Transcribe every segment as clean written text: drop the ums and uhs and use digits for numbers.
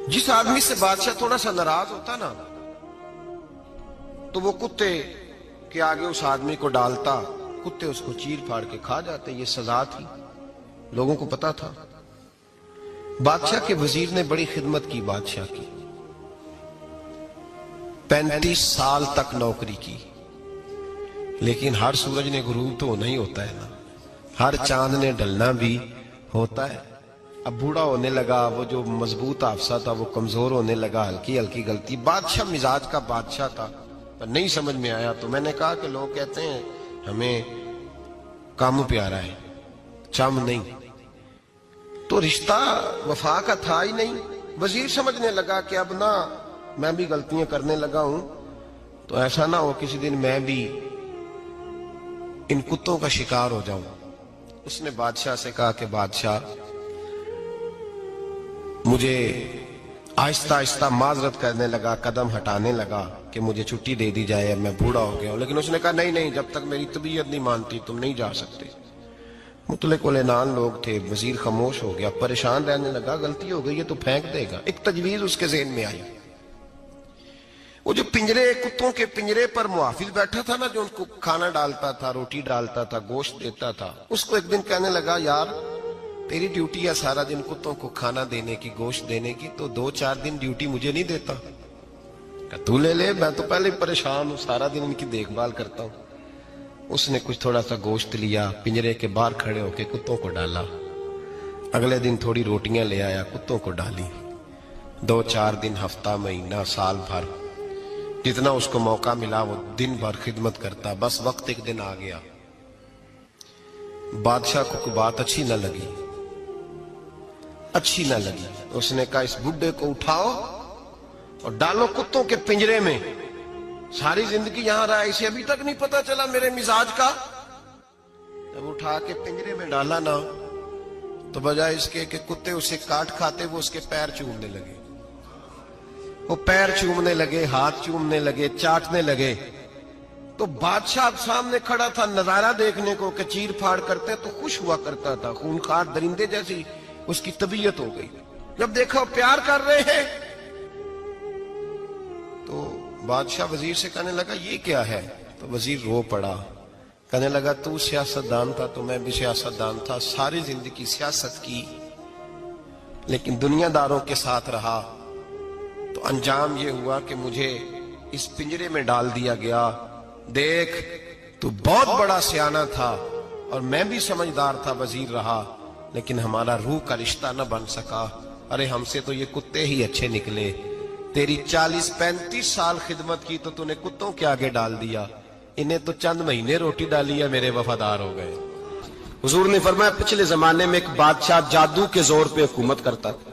جس آدمی سے بادشاہ تھوڑا سا ناراض ہوتا نا تو وہ کتے کے آگے اس آدمی کو ڈالتا، کتے اس کو چیر پھاڑ کے کھا جاتے. یہ سزا تھی، لوگوں کو پتا تھا. بادشاہ کے وزیر نے بڑی خدمت کی بادشاہ کی، 35 سال تک نوکری کی. لیکن ہر سورج نے غروب تو نہیں ہوتا ہے نا، ہر چاند نے ڈھلنا بھی ہوتا ہے. اب بوڑھا ہونے لگا، وہ جو مضبوط حافظہ تھا وہ کمزور ہونے لگا، ہلکی ہلکی غلطی. بادشاہ مزاج کا بادشاہ تھا، پر نہیں سمجھ میں آیا. تو میں نے کہا کہ لوگ کہتے ہیں ہمیں کام پیارا ہے، چم نہیں. تو رشتہ وفا کا تھا ہی نہیں. وزیر سمجھنے لگا کہ اب نہ میں بھی غلطیاں کرنے لگا ہوں تو ایسا نہ ہو کسی دن میں بھی ان کتوں کا شکار ہو جاؤں. اس نے بادشاہ سے کہا کہ بادشاہ مجھے آہستہ آہستہ معذرت کرنے لگا، قدم ہٹانے لگا کہ مجھے چھٹی دے دی جائے، میں بوڑھا ہو گیا ہوں. لیکن اس نے کہا نہیں نہیں، جب تک میری طبیعت نہیں مانتی تم نہیں جا سکتے. مطلق العنان لوگ تھے. وزیر خاموش ہو گیا، پریشان رہنے لگا. غلطی ہو گئی ہے تو پھینک دے گا. ایک تجویز اس کے ذہن میں آئی. وہ جو پنجرے، کتوں کے پنجرے پر محافظ بیٹھا تھا نا، جو ان کو کھانا ڈالتا تھا، روٹی ڈالتا تھا، گوشت دیتا تھا، اس کو ایک دن کہنے لگا یار تیری ڈیوٹی ہے سارا دن کتوں کو کھانا دینے کی، گوشت دینے کی، تو 2-4 دن ڈیوٹی مجھے نہیں دیتا؟ کہ تو لے لے، میں تو پہلے پریشان ہوں، سارا دن ان کی دیکھ بھال کرتا ہوں. اس نے کچھ تھوڑا سا گوشت لیا، پنجرے کے باہر کھڑے ہو کے کتوں کو ڈالا. اگلے دن تھوڑی روٹیاں لے آیا، کتوں کو ڈالی. 2-4 دن، ہفتہ، مہینہ، سال بھر، جتنا اس کو موقع ملا وہ دن بھر خدمت کرتا. بس وقت ایک دن آ گیا، بادشاہ کو کوئی بات اچھی نہ لگی. اس نے کہا اس بڈھے کو اٹھاؤ اور ڈالو کتوں کے پنجرے میں. ساری زندگی یہاں رہا، اسے ابھی تک نہیں پتا چلا میرے مزاج کا. جب اٹھا کے پنجرے میں ڈالا نا تو بجائے اس کے کہ کتے اسے کاٹ کھاتے، وہ اس کے پیر چومنے لگے. وہ پیر چومنے لگے، ہاتھ چومنے لگے، چاٹنے لگے. تو بادشاہ سامنے کھڑا تھا نظارہ دیکھنے کو کہ چیر پھاڑ کرتے تو خوش ہوا کرتا تھا. خونخوار درندے جیسی اس کی طبیعت ہو گئی. جب دیکھا وہ پیار کر رہے ہیں تو بادشاہ وزیر سے کہنے لگا یہ کیا ہے؟ تو وزیر رو پڑا، کہنے لگا تو سیاستدان تھا تو میں بھی سیاستدان تھا، ساری زندگی سیاست کی لیکن دنیا داروں کے ساتھ رہا تو انجام یہ ہوا کہ مجھے اس پنجرے میں ڈال دیا گیا. دیکھ تو بہت بڑا سیانہ تھا اور میں بھی سمجھدار تھا، وزیر رہا، لیکن ہمارا روح کا رشتہ نہ بن سکا. ارے ہم سے تو یہ کتے ہی اچھے نکلے. تیری 40-35 سال خدمت کی تو نے کتوں کے آگے ڈال دیا، انہیں تو چند مہینے روٹی ڈالی ہے، میرے وفادار ہو گئے. حضور نے فرمایا پچھلے زمانے میں ایک بادشاہ جادو کے زور پہ حکومت کرتا تھا.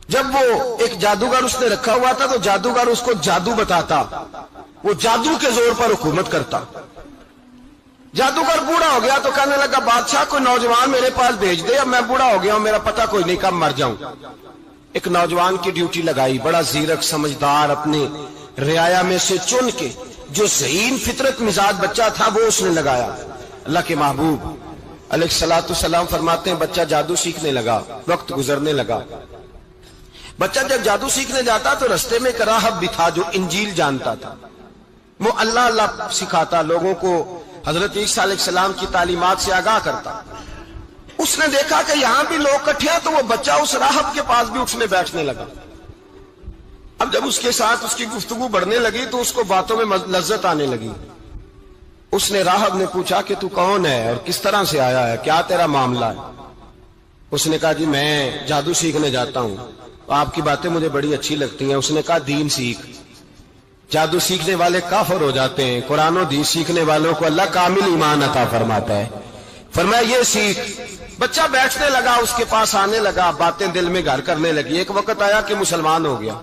جب وہ ایک جادوگر اس نے رکھا ہوا تھا تو جادوگر اس کو جادو بتاتا، وہ جادو کے زور پر حکومت کرتا. جادوگر بوڑھا ہو گیا تو کہنے لگا بادشاہ کوئی نوجوان میرے پاس بھیج دے، اب میں بوڑھا ہو گیا ہوں، میرا پتہ کوئی نہیں کب مر جاؤں. ایک نوجوان کی ڈیوٹی لگائی، بڑا زیرک سمجھدار، اپنے رعایا میں سے چن کے جو ذہین فطرت مزاج بچہ تھا وہ اس نے لگایا. اللہ کے محبوب علیہ الصلوۃ والسلام فرماتے ہیں بچہ جادو سیکھنے لگا، وقت گزرنے لگا. بچہ جب جادو سیکھنے جاتا تو رستے میں ایک راہب بھی تھا جو انجیل جانتا تھا. وہ اللہ اللہ سکھاتا، لوگوں کو حضرت عیسیٰ علیہ السلام کی تعلیمات سے آگاہ کرتا. اس نے دیکھا کہ یہاں بھی لوگ کٹھے ہیں تو وہ بچہ اس راہب کے پاس بھی اٹھنے بیٹھنے لگا. اب جب اس کے ساتھ اس کی گفتگو بڑھنے لگی تو اس کو باتوں میں لذت آنے لگی. اس نے راہب نے پوچھا کہ تو کون ہے اور کس طرح سے آیا ہے، کیا تیرا معاملہ ہے؟ اس نے کہا جی میں جادو سیکھنے جاتا ہوں، آپ کی باتیں مجھے بڑی اچھی لگتی ہیں. اس نے کہا دین سیکھ. جادو سیکھنے والے کافر ہو جاتے ہیں، قرآن و دین سیکھنے والوں کو اللہ کامل ایمان عطا فرماتا ہے. فرمایا یہ سیکھ. بچہ بیٹھنے لگا، اس کے پاس آنے لگا، باتیں دل میں گھر کرنے لگی. ایک وقت آیا کہ مسلمان ہو گیا.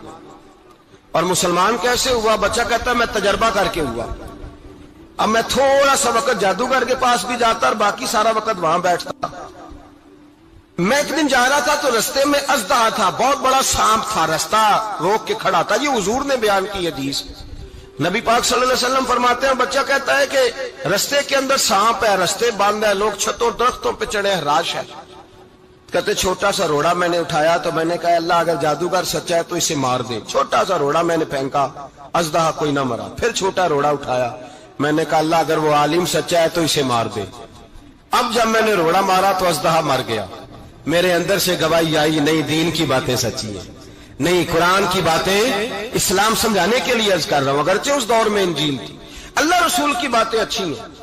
اور مسلمان کیسے ہوا؟ بچہ کہتا ہے میں تجربہ کر کے ہوا. اب میں تھوڑا سا وقت جادوگر کے پاس بھی جاتا اور باقی سارا وقت وہاں بیٹھتا. میں ایک دن جا رہا تھا تو رستے میں اژدہا تھا، بہت بڑا سانپ تھا، رستہ روک کے کھڑا تھا. یہ حضور نے بیان کی حدیث. نبی پاک صلی اللہ علیہ وسلم فرماتے ہیں بچہ کہتا ہے کہ رستے کے اندر سانپ ہے، رستے بند ہے، لوگ چھتوں درختوں پہ چڑھے، حراش ہے. کہتے چھوٹا سا روڑا میں نے اٹھایا تو میں نے کہا اللہ اگر جادوگر سچا ہے تو اسے مار دے. چھوٹا سا روڑا میں نے پھینکا, اژدہا کوئی نہ مرا. پھر چھوٹا روڑا اٹھایا, میں نے کہا اللہ اگر وہ عالم سچا ہے تو اسے مار دے. اب جب میں نے روڑا مارا تو اژدہا مر گیا. میرے اندر سے گواہی آئی نہیں دین کی باتیں سچی ہیں, نہیں قرآن کی باتیں اسلام سمجھانے کے لیے عرض کر رہا ہوں. اگرچہ اس دور میں انجیل تھی, اللہ رسول کی باتیں اچھی ہیں.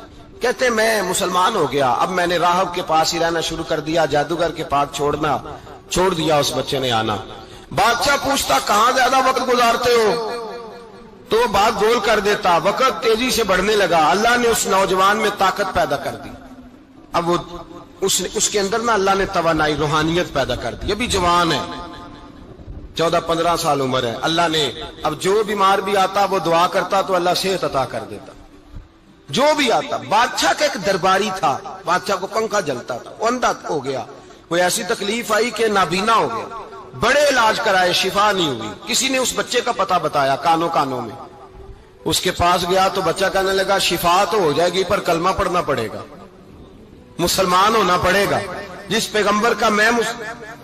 کہتے میں مسلمان ہو گیا, اب میں نے راہب کے پاس ہی رہنا شروع کر دیا, جادوگر کے پاس چھوڑ دیا اس بچے نے آنا. بادشاہ پوچھتا کہاں زیادہ وقت گزارتے ہو, تو وہ بات گول کر دیتا. وقت تیزی سے بڑھنے لگا. اللہ نے اس نوجوان میں طاقت پیدا کر دی. اب وہ اس کے اندر نا اللہ نے توانائی روحانیت پیدا کر دی. ابھی جوان ہے, 14-15 سال عمر ہے. اللہ نے اب جو بیمار بھی آتا وہ دعا کرتا تو اللہ صحت عطا کر دیتا. جو بھی آتا, بادشاہ کا ایک درباری تھا, بادشاہ کو پنکھا جلتا تھا, وہ اندھا ہو گیا. کوئی ایسی تکلیف آئی کہ نابینا ہو گیا, بڑے علاج کرائے شفا نہیں ہوئی. کسی نے اس بچے کا پتہ بتایا کانوں میں. اس کے پاس گیا تو بچہ کہنے لگا شفا تو ہو جائے گی پر کلمہ پڑھنا پڑے گا, مسلمان ہونا پڑے گا. جس پیغمبر کا میں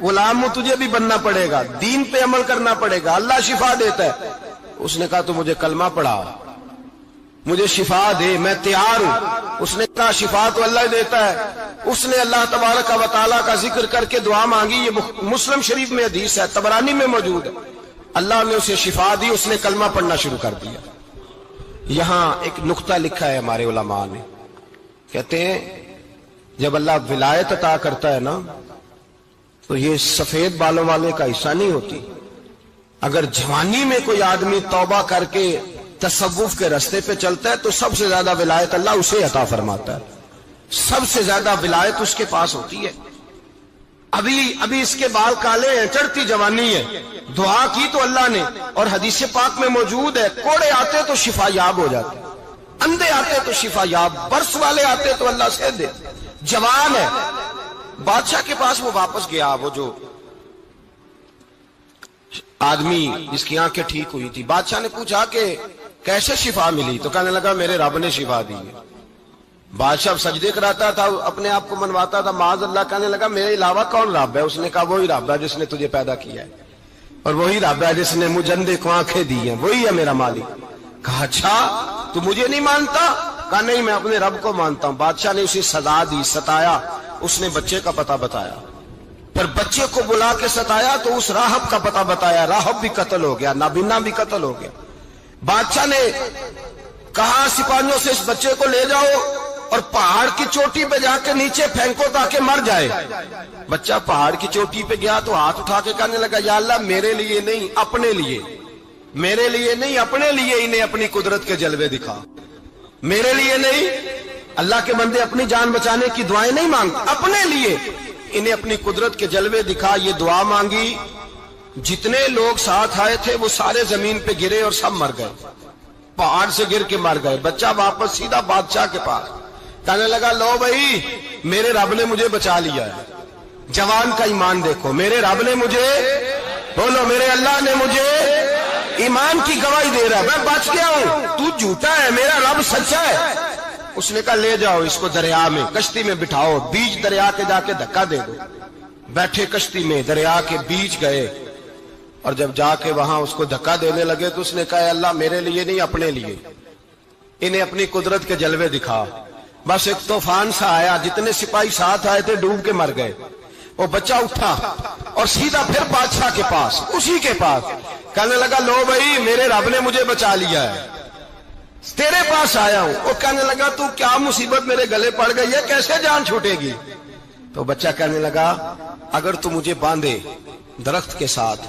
غلام ہوں تجھے بھی بننا پڑے گا, دین پہ عمل کرنا پڑے گا. اللہ شفا دیتا ہے. اس نے کہا تو مجھے کلمہ پڑھا, مجھے شفا دے, میں تیار ہوں. اس نے کہا شفا تو اللہ دیتا ہے. اس نے اللہ تبارک و تعالیٰ کا ذکر کر کے دعا مانگی. یہ مسلم شریف میں حدیث ہے, طبرانی میں موجود ہے. اللہ نے اسے شفا دی, اس نے کلمہ پڑھنا شروع کر دیا. یہاں ایک نقطہ لکھا ہے ہمارے علماء نے, کہتے ہیں جب اللہ ولایت عطا کرتا ہے نا تو یہ سفید بالوں والے کا حصہ نہیں ہوتی. اگر جوانی میں کوئی آدمی توبہ کر کے تصوف کے راستے پہ چلتا ہے تو سب سے زیادہ ولایت اللہ اسے عطا فرماتا ہے. سب سے زیادہ ولایت اس کے پاس ہوتی ہے. ابھی اس کے بال کالے ہیں, چڑھتی جوانی ہے, دعا کی تو اللہ نے, اور حدیث پاک میں موجود ہے کوڑے آتے تو شفا یاب ہو جاتے, اندھے آتے تو شفا یاب, برس والے آتے تو اللہ سے دے. جوان ہے. بادشاہ کے پاس وہ واپس گیا, وہ جو آدمی جس کی آنکھیں ٹھیک ہوئی تھی. بادشاہ نے پوچھا کہ کیسے شفا ملی, تو کہنے لگا میرے رب نے شفا دی ہے. بادشاہ سجدے کراتا تھا, اپنے آپ کو منواتا تھا معاذ اللہ. کہنے لگا میرے علاوہ کون رب ہے؟ اس نے کہا وہی رب ہے جس نے تجھے پیدا کیا ہے, اور وہی رب ہے جس نے مجھے اندھے کو آنکھیں دی ہیں, وہی ہے میرا مالک. کہا اچھا تو مجھے نہیں مانتا؟ کہا نہیں میں اپنے رب کو مانتا ہوں. بادشاہ نے اسے سزا دی, ستایا. اس نے بچے کا پتہ بتایا, پر بچے کو بلا کے ستایا تو اس راہب کا پتہ بتایا. راہب بھی قتل ہو گیا, نابینا بھی قتل ہو گیا. بادشاہ نے کہا سپاہیوں سے اس بچے کو لے جاؤ اور پہاڑ کی چوٹی پہ جا کے نیچے پھینکو تاکہ مر جائے. بچہ پہاڑ کی چوٹی پہ گیا تو ہاتھ اٹھا کے کہنے لگا یا اللہ میرے لیے نہیں اپنے لیے, میرے لیے نہیں اپنے لیے انہیں اپنی قدرت کے جلوے دکھا. میرے لیے نہیں, اللہ کے بندے اپنی جان بچانے کی دعائیں نہیں مانگتے, اپنے لیے انہیں اپنی قدرت کے جلوے دکھا. یہ دعا مانگی, جتنے لوگ ساتھ آئے تھے وہ سارے زمین پہ گرے اور سب مر گئے, پہاڑ سے گر کے مر گئے. بچہ واپس سیدھا بادشاہ کے پاس, کہنے لگا لو بھائی میرے رب نے مجھے بچا لیا ہے. جوان کا ایمان دیکھو, میرے رب نے مجھے, بولو میرے اللہ نے مجھے ایمان کی گواہی دے رہا ہے, میں بچ گیا ہوں, تو جھوٹا ہے, میرا رب سچا ہے. اس نے کہا لے جاؤ اس کو دریا میں, کشتی میں بٹھاؤ, بیچ دریا کے جا کے دھکا دے دو. بیٹھے کشتی میں, دریا کے بیچ گئے, اور جب جا کے وہاں اس کو دھکا دینے لگے تو اس نے کہا اللہ میرے لیے نہیں اپنے لیے انہیں اپنی قدرت کے جلوے دکھا. بس ایک طوفان سا آیا, جتنے سپاہی ساتھ آئے تھے ڈوب کے مر گئے. وہ بچہ اٹھا اور سیدھا پھر بادشاہ کے پاس, اسی کے پاس, کہنے لگا لو بھائی میرے رب نے مجھے بچا لیا ہے, تیرے پاس آیا ہوں. وہ کہنے لگا تو کیا مصیبت میرے گلے پڑ گئی ہے, کیسے جان چھوٹے گی؟ تو بچہ کہنے لگا اگر تو مجھے باندھے درخت کے ساتھ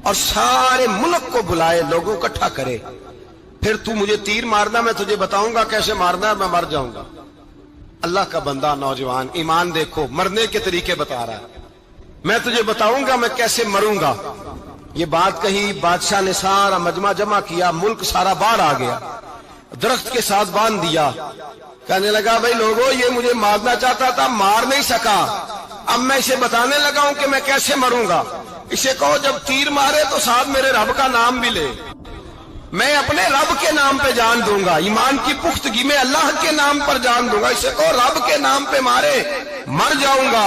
اور سارے ملک کو بلائے, لوگوں کو اکٹھا کرے, پھر تو مجھے تیر مارنا, میں تجھے بتاؤں گا کیسے مارنا ہے, میں مر جاؤں گا. اللہ کا بندہ نوجوان, ایمان دیکھو, مرنے کے طریقے بتا رہا ہے. میں تجھے بتاؤں گا میں کیسے مروں گا. یہ بات کہی, بادشاہ نے سارا مجمع جمع کیا, ملک سارا باہر آ گیا, درخت کے ساتھ باندھ دیا. کہنے لگا بھائی لوگوں یہ مجھے مارنا چاہتا تھا, مار نہیں سکا, اب میں اسے بتانے لگا ہوں کہ میں کیسے مروں گا. اسے کہو جب تیر مارے تو ساتھ میرے رب کا نام بھی لے, میں اپنے رب کے نام پہ جان دوں گا. ایمان کی پختگی میں اللہ کے نام پر جان دوں گا. اسے کہو رب کے نام پہ مارے, مر جاؤں گا.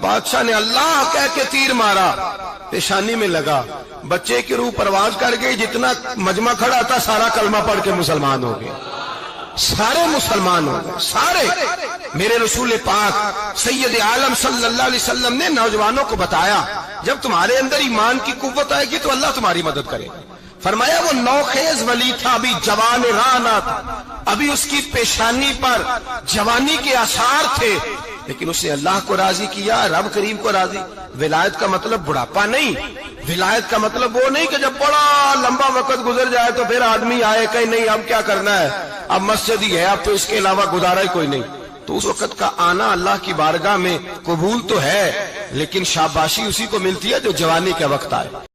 بادشاہ نے اللہ کہہ کے تیر مارا، پیشانی میں لگا، بچے کی روح پرواز کر گئی، جتنا مجمع کھڑا تھا سارا کلمہ پڑھ کے مسلمان ہو گئے، سارے مسلمان ہو گئے سارے۔ میرے رسول پاک سید عالم صلی اللہ علیہ وسلم نے نوجوانوں کو بتایا جب تمہارے اندر ایمان کی قوت آئے گی تو اللہ تمہاری مدد کرے گا۔ فرمایا وہ نوخیز ولی تھا، ابھی جوان رانا تھا، ابھی اس کی پیشانی پر جوانی کے آثار تھے، لیکن اس نے اللہ کو راضی کیا، رب کریم کو راضی۔ ولایت کا مطلب بڑھاپا نہیں، ولایت کا مطلب وہ نہیں کہ جب بڑا لمبا وقت گزر جائے تو پھر آدمی آئے کہ نہیں اب کیا کرنا ہے، اب مسجد ہی ہے، اب تو اس کے علاوہ گزارا ہی کوئی نہیں۔ تو اس وقت کا آنا اللہ کی بارگاہ میں قبول تو ہے، لیکن شاباشی اسی کو ملتی ہے جو جوانی کا وقت آئے۔